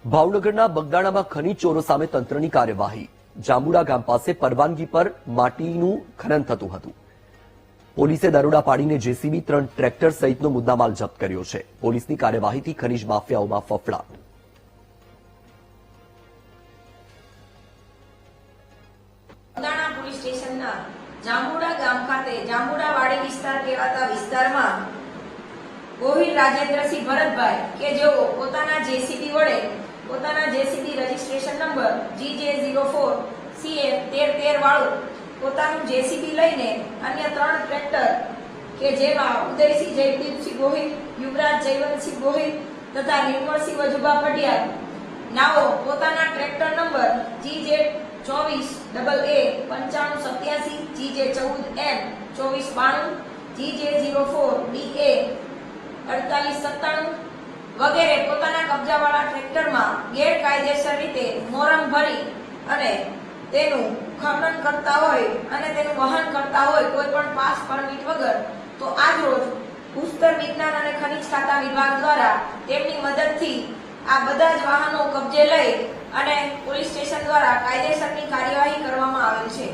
ભાવનગરના બગદાણામાં ખનીજ ચોરો સામે તંત્રની કાર્યવાહી। જાંબુડા ગામ પાસે પરવાનગી પર માટીનું ખનન થતું હતું। પોલીસે દરોડા પાડીને જેસીબી 3 ટ્રેક્ટર સહિતનો મુદ્દામાલ જપ્ત કર્યો છે। પોલીસની કાર્યવાહીથી ખનીજ માફિયાઓમાં ફફડાટ। બગદાણા પોલીસ સ્ટેશનના જાંબુડા ગામ ખાતે જાંબુડાવાડી વિસ્તાર કહેવાતા વિસ્તારમાં ગોહિલ રાજેન્દ્રસિંહ ભરતભાઈ કે જેઓ પોતાના જેસીબી વડે પોતાના JCB registration number GJ04 CF 1313 વાળું પોતાનું જેસીબી લઈને અન્ય 3 ટ્રેક્ટર કે જેમાં ઉદયસિંહ જયદીપસિંહ ગોહિલ, યુવરાજ જયવંતસિંહ ગોહિલ તથા નિર્મળસિંહ વજુભા પઢિયાર નાઓ પોતાના tractor number GJ24AA 9587 GJ14M 2492 GJ04DA 4897 વગેરે પોતાના કબજાવાળા ટ્રેક્ટરમાં ગેરકાયદેસર રીતે મોરમ ભરી અને તેનું ખનન કરતા હોય અને તેનું વહન કરતા હોય કોઈ પણ પાસ પરમિટ વગર, તો આજરોજ ભૂસ્તર વિજ્ઞાન અને ખનિજ ખાતા વિભાગ દ્વારા તેમની મદદથી આ બધા જ વાહનો કબજે લઈ અને પોલીસ સ્ટેશન દ્વારા કાયદેસરની કાર્યવાહી કરવામાં આવેલ છે।